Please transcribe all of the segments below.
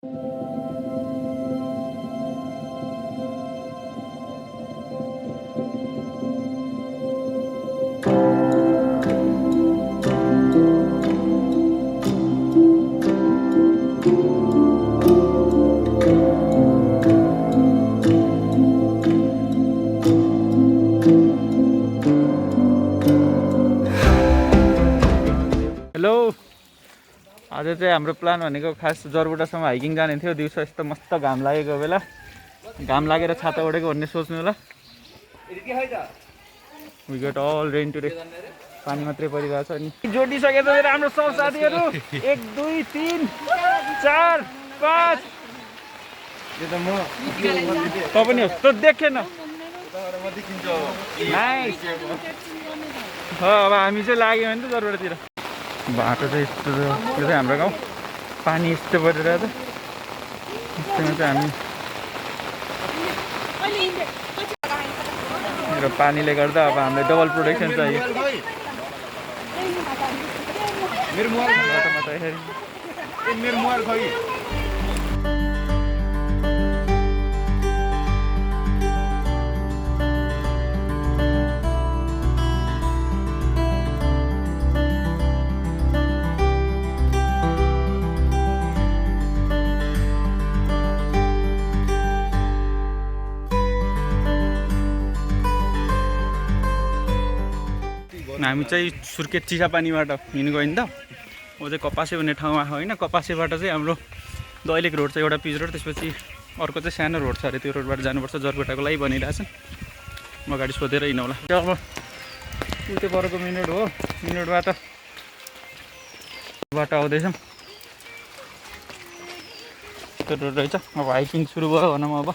Hello आज चाहिँ हाम्रो प्लान भनेको खास जरबुटासम्म हाइकिङ जाने थियो। दिउँसो यस्तो मस्त घाम लागेको बेला घाम लागेर छाता ओढेको भन्ने सोच्नु होला। We get all rain today. पानी मात्रै परिरहेको छ। अनि जोडिसके त राम्रो सब साथीहरू 1 2 3 4 5 त पनि होस् त देखेन। नाइस। अब हामी चाहिँ लाग्यो भने त जरबुटातिर बाटो चाहिँ यस्तो छ। यो चाहिँ हाम्रो गाउँ पानी यस्तो परिरहेको छ। यस्तोमा चाहिँ हामी र पानीले गर्दा अब हामीलाई डबल प्रोटेक्सन चाहियो। हामी चाहिँ सुर्खेत चिसापानीबाट हिँड्नु गयो नि त। वो चाहिँ कपासे भन्ने ठाउँमा होइन। कपासेबाट चाहिँ हाम्रो दैलेख रोड छ एउटा पिच रोड। त्यसपछि अर्को चाहिँ सानो रोड छ अरे। त्यो रोडबाट जानुपर्छ। जरबुटाको लागि भनिरहेछन्। म अगाडि सोधेर हिँडौँला। अब उतै परको मिनट हो। मिनटबाट बाटो आउँदैछौँ। त्यो रोड रहेछ। अब हाइकिङ सुरु भयो भनौँ। अब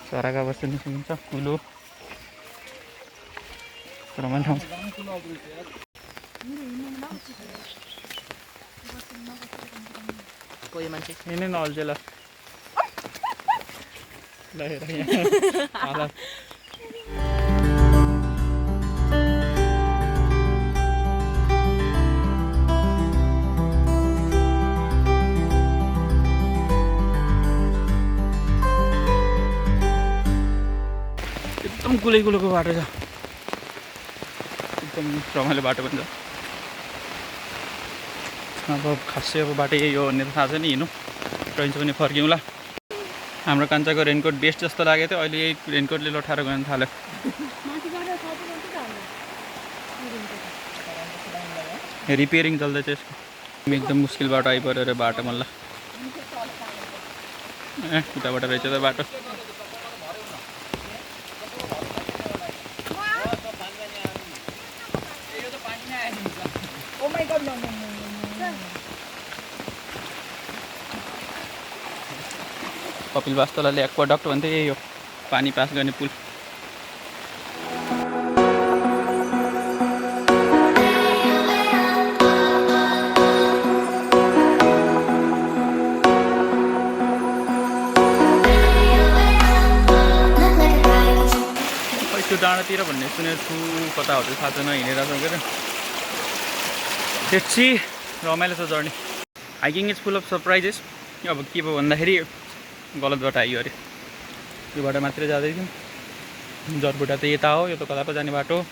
चराका बस्नु सुनिन्छ। ठुलो रमाइलो ठाउँ। कोही मान्छे यिनै नअल्झे ल। एकदम कुलै कुलोको बाटो छ। एकदम रमाइलो बाटो पनि छ। अब खासै अब बाटो यही हो भन्ने त थाहा छैन। हिँड्नु ट्रेन पनि फर्क्यौँला। हाम्रो कान्छाको रेनकोट बेस्ट जस्तो लागेको थियो। अहिले यही रेनकोटले लठाएर गयो थाल्यो। रिपेयरिङ चल्दैछ यसको। एकदम मुस्किल बाटो आइपऱ्यो अरे बाटो मल्ल। उताबाट रहेछ त बाटो। कपिल वास्तवले एक्वाडक्ट भन्थे। यही हो पानी पास गर्ने पुल। त्यो डाँडातिर भन्ने सुनेको छु। कता हो त्यो थाहा छैन। हिँडेर छौँ के त्यति रमाइलो छ journey. Hiking is full of surprises. अब के भयो भन्दाखेरि गलत बाटो आइयो अरे। यो बाटो मात्रै जाँदै थियौँ। जरबुटा त यता हो। यो त कता पो जाने बाटो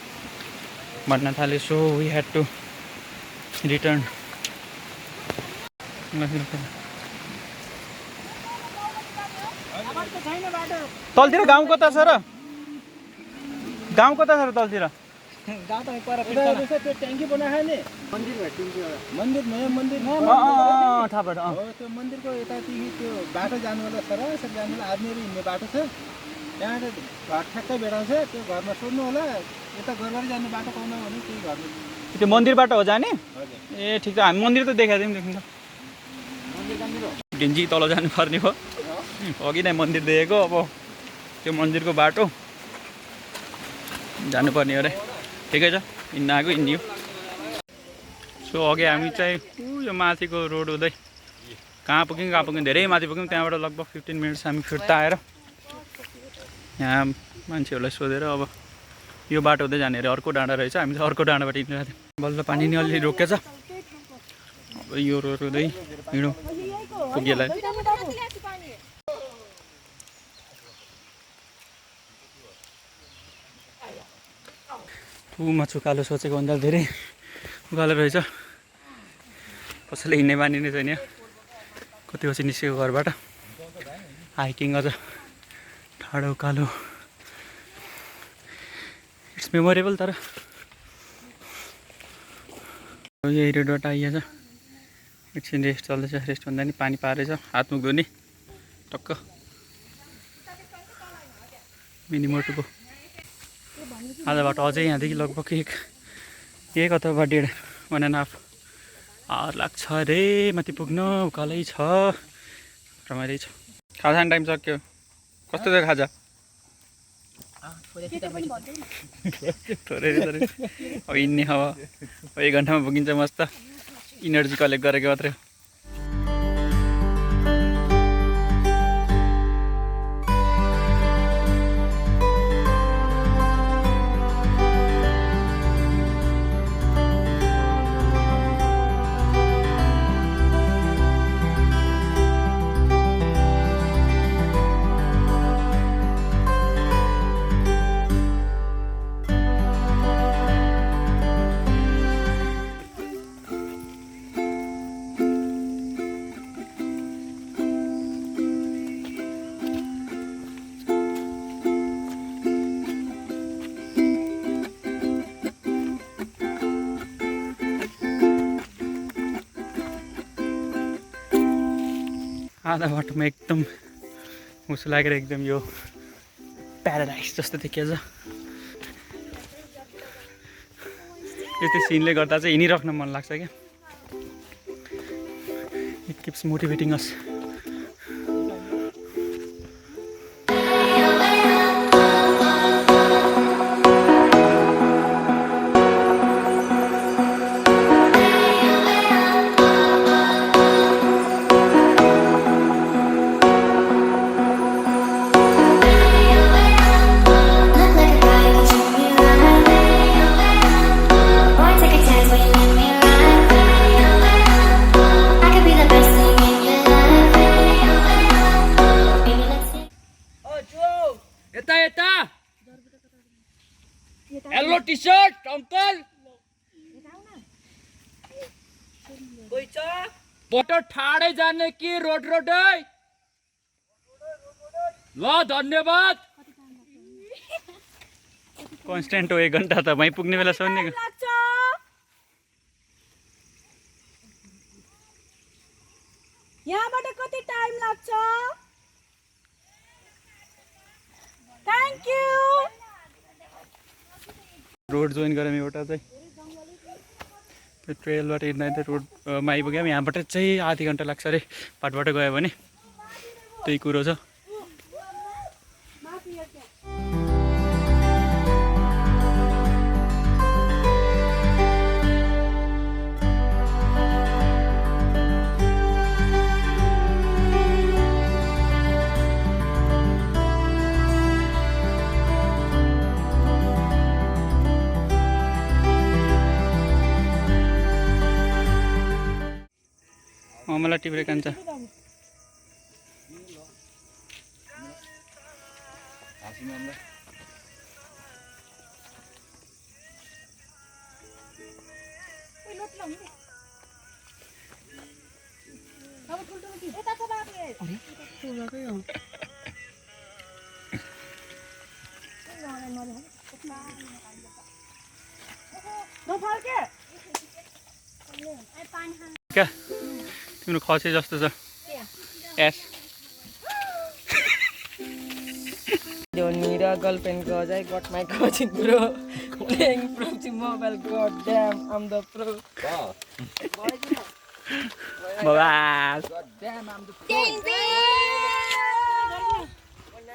भन्न थाल्यो। So we had to return. तलतिर गाउँ कता छ र? गाउँ कता छ र तलतिर? गाउँ त पर त्यो ट्याङ्की बनाएको नि मन्दिर भेटिन्छ। मन्दिर नयाँ मन्दिर थाहा भएन। त्यो मन्दिरको यतादेखि त्यो बाटो जानु होला। सरासर जानु होला। आर्मीहरू हिँड्ने बाटो छ। त्यहाँबाट घर ठ्याक्कै भेटाउँछ। त्यो घरमा सोध्नु होला। यता गरबारी जाने बाटो पाउन भने त्यही घरमा। त्यो मन्दिरबाट हो जाने? ए ठिक छ। हामी मन्दिर त देखाएको थियौँ। देख्नु त मन्दिर कहाँनिर हो? ढिन्जी तल जानुपर्ने हो। अघि नै मन्दिर देखेको। अब त्यो मन्दिरको बाटो जानुपर्ने अरे। ठिकै छ। हिँड्न आएको हिँड्यो। सो अघि हामी चाहिँ यो माथिको रोड हुँदै कहाँ पुग्यौँ धेरै माथि पुग्यौँ। त्यहाँबाट लगभग 15 मिनट्स हामी फिर्ता आएर यहाँ मान्छेहरूलाई सोधेर अब यो बाटो हुँदै जाने अरे अर्को डाँडा रहेछ। हामी चाहिँ अर्को डाँडाबाट हिँडेर थियौँ। बल्ल पानी नि अलि रोकेछ। अब यो रोड्दै हिँडौँ पुगेलाई। माछु उकालो सोचेको भन्दा धेरै उकालो रहेछ। कसैले हिँड्ने बानी नै छैन। कति पछि निस्केको घरबाट हाइकिङ अझ ठाडो उकालो। It's memorable. तर यही रोडबाट आइएछ। एकछिन रेस्ट चल्दैछ। रेस्ट भन्दा नि पानी पारेछ हात मुख धुने टक्क मिनी मोटोको। आज बाटो अझै यहाँदेखि लगभग एक अथवा 1.5 आवर लाग्छ अरे माथि पुग्न। उकालै छ रमाइलो छ। खाजा खाने टाइम सक्यो। कस्तो छ खाजा? थोरै अब हिँड्ने हावा 1 घन्टामा पुगिन्छ मस्त। इनर्जी कलेक्ट गरेको मात्रै हो। आधा बाटोमा एकदम मुसु लागेर एकदम यो प्याराडाइस जस्तो देखिएछ। यस्तो सिनले गर्दा चाहिँ हिँडिराख्न मन लाग्छ क्या। It kips motivating us. Hello t-shirt, uncle. कोही छ? फोटो ठाडै जाने कि रोड रोडै? ल धन्यवाद। कन्स्ट्यान्ट हो 1 घन्टा त वहीँ पुग्ने बेला सोध्ने। यहाँबाट कति टाइम लाग्छ? Thank you. रोड जोइन गऱ्यौँ एउटा चाहिँ त्यो ट्रेलबाट हिँड्दा रोडमा आइपुग्यौँ। यहाँबाट चाहिँ आधी घन्टा लाग्छ अरे बाटोबाट गयो भने। त्यही कुरो छ। मलाई टिप्रे कान्छ। क्या तिम्रो खसे जस्तो छ। S Don't need a girlfriend cause I got my coaching pro. Playing PUBG Mobile, god damn, I'm the pro. Wow. Bye. God damn, I'm the pro.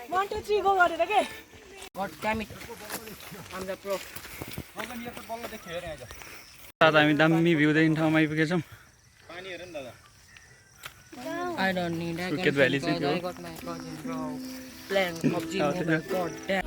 1 2 3 go गरेर के God damn it, I'm the pro. दादा हामी दामी view देख्ने ठाउँमा आइपुगेछौँ। I don't need a Suket Valley girlfriend चाहिँ cause I got my coaching pro. Playing PUBG Mobile, god damn.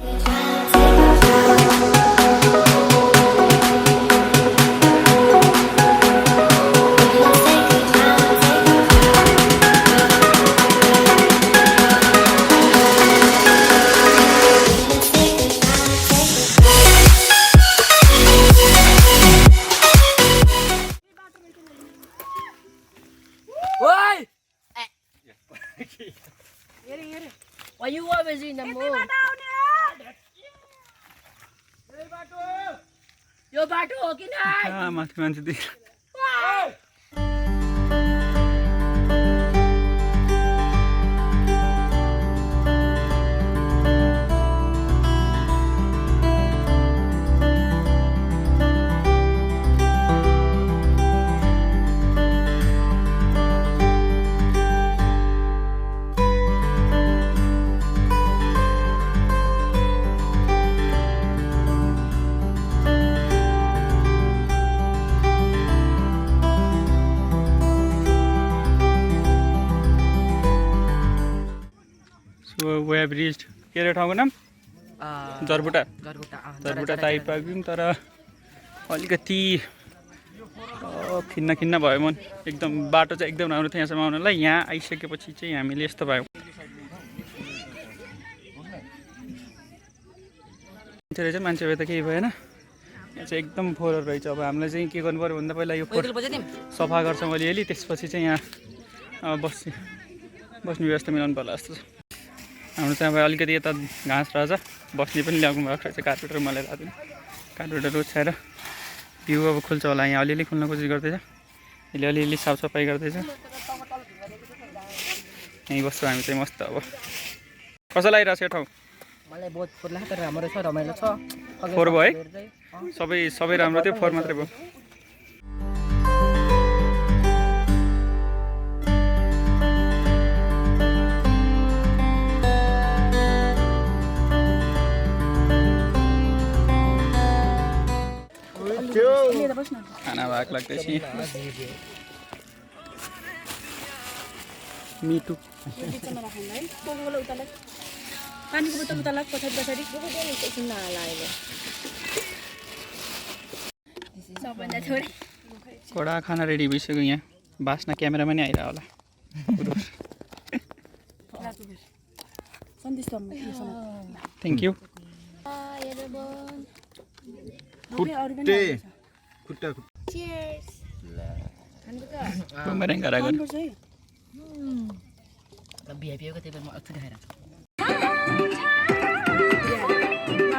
always in the mood. Yo bato ho कि नहीं? माथि मान्छे देख we have reached के अरे ठाउँको नाम जरबुटा जरबुटा त आइपुग्यौँ तर अलिकति खिन्न खिन्न भयो मन एकदम बाटो चाहिँ एकदम राम्रो थियो यहाँसम्म आउनलाई यहाँ आइसकेपछि चाहिँ हामीले यस्तो भयो रहेछ मान्छे भए त केही भएन यहाँ चाहिँ एकदम फोहोर रहेछ अब हामीलाई चाहिँ के गर्नु पर्यो भन्दा पहिला यो फोहोर सफा गर्छौँ अलिअलि त्यसपछि चाहिँ यहाँ बस्ने व्यवस्था मिलाउनु पर्ला जस्तो छ हाम्रो चाहिँ अब अलिकति यता घाँस रहेछ बस्ने पनि ल्याउनु भएको रहेछ कार्पेटर मलाई राख्दैन कार्पेटर ओछ्याएर भ्यू अब खुल्छ होला यहाँ अलिअलि खुल्न कोसिस गर्दैछ यसले अलिअलि साफसफाइ गर्दैछ यहीँ बस्छौँ हामी चाहिँ मस्त अब कसो लागिरहेको छ यो ठाउँ मलाई बहुत फोहोर लाग्छ तर राम्रो छ रमाइलो छ फोहोर भयो है सबै राम्रो थियो फोहोर मात्रै भयो खाना भाग लाग्दैछ मिटु पानीको बोतल उता लाग पछाडि कडा खाना रेडी भइसक्यो यहाँ बास्ना क्यामेरामा नि आइरह होला थ्याङ्क यू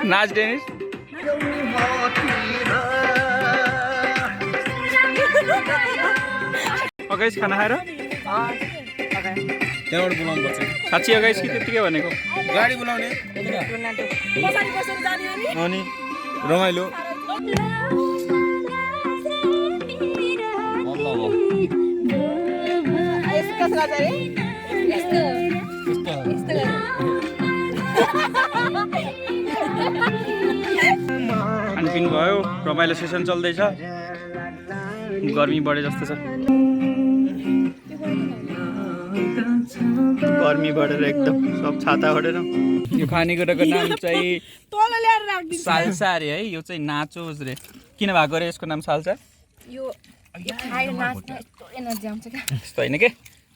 नाच डेनिस अगाइस खाना खाएर त्यहाँबाट बोलाउनु पर्छ साँच्ची अगाइस कि त्यतिकै भनेको गाडी बोलाउने अनि रमाइलो खानपिन भयो रमाइलो सेसन चल्दैछ गर्मी बढे जस्तो छ गर्मी बढेर एकदम सब छाता ओढेर यो खानेकुराको नाम चाहिँ साल्सा अरे है यो चाहिँ नाचोस रे किन भएको रे यसको नाम साल्सा यो खाएर नाच्दा यस्तो एनर्जी आउँछ क्या यस्तो होइन के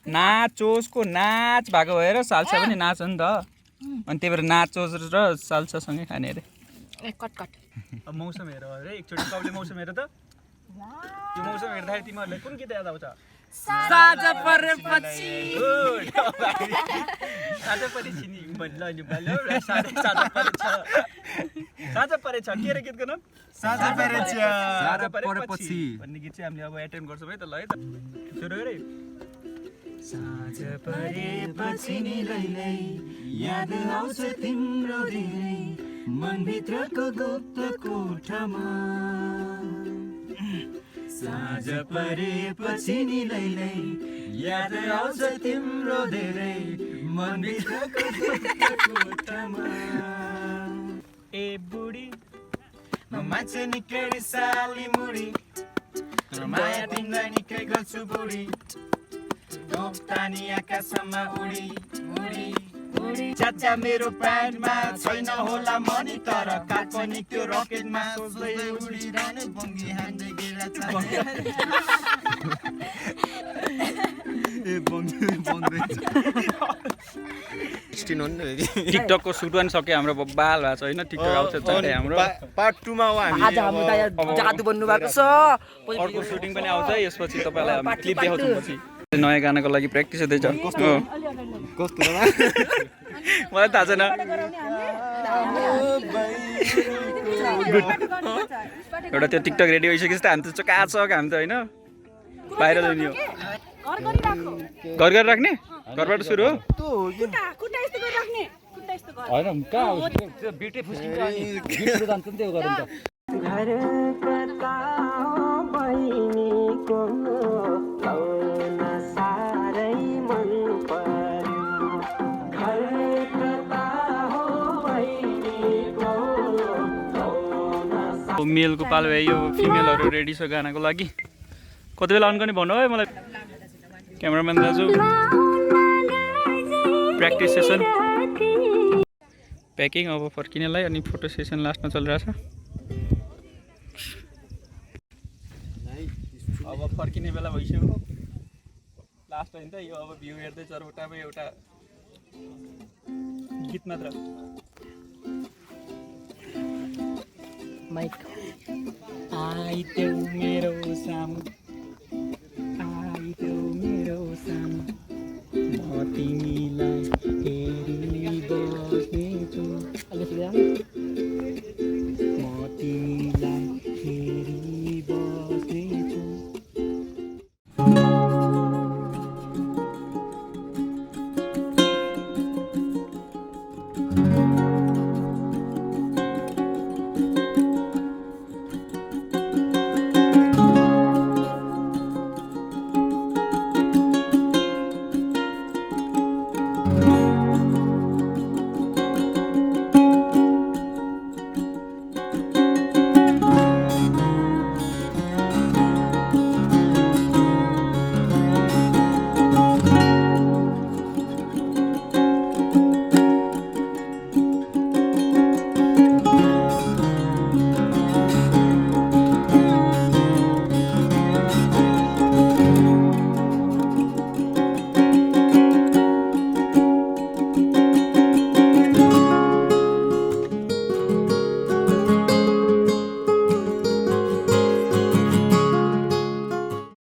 नाचोसको नाच भएको भएर साल्सा पनि नाच हो नि त अनि त्यही भएर नाचोस र साल्सासँगै खाने अरे कट अब मौसम हेर अरे एकचोटि तपाईँले मौसम हेर त यो मौसम हेर्दाखेरि तिमीहरूलाई कुन गीत याद आउँछ साँझ परेपछि साँझ परेछ नि साँझ परेछ के रे गीतको नाम साँझ परेछ परेपछि भन्ने गीत चाहिँ हामीले अब एटेन्ड गर्छौँ है त ल है त सुरु गरे साँझ परेपछि नि लैलै याद आउँछ तिम्रो धेरै मनभित्रको गुप्त कोठामा साँझ परेपछि नि लैलै याद आउँछ तिम्रो धेरै मनभित्रको गुप्त कोठामा ए बुढी म मान्छे निकै साली मुडी तर माया तिमीलाई निकै गर्छु बुढी टानी आकाशमा उडी उडी चाचा मेरो प्यान्टमा छैन होला मनी तर काल्पनिक त्यो रकेटमा सोच्दै उडिरहने बङ्गी हान्दै गेरा टिकटकको सुट पनि सक्यो हाम्रो बाल भएको छ होइन टिकटक आउँछ चाँडै हाम्रो पार्ट 2 मा हो हामी आज हाम्रो त जादु बन्नु भएको छ अर्को सुटिङ पनि आउँछ यसपछि तपाईलाई हामी क्लिप देखाउँछौँ पछि नयाँ गानाको लागि प्र्याक्टिस हुँदैछ कस्तो मलाई थाहा छैन एउटा त्यो टिकटक रेडी भइसकेपछि त हामी त चकाचक हामी त होइन बाहिर जाने हो घर घर राख्ने घरबाट सुरु हो होइन कहाँ हो त्यो बिटे फुस्किन्छ अनि बिटको जान्छ नि त्यो गरौँ त मेलको पालो भयो फिमेलहरू रेडी छ गानाको लागि कति बेला अन गर्ने भन्नु है मलाई क्यामेराम्यान दाजु प्र्याक्टिस सेसन प्याकिङ अब फर्किनेलाई अनि फोटो सेसन लास्टमा चलिरहेछ अब फर्किने बेला भइसक्यो लास्ट होइन त यो अब भ्यू हेर्दै चरौटामा एउटा गीत मात्र माइक आइदेऊ मेरो सामु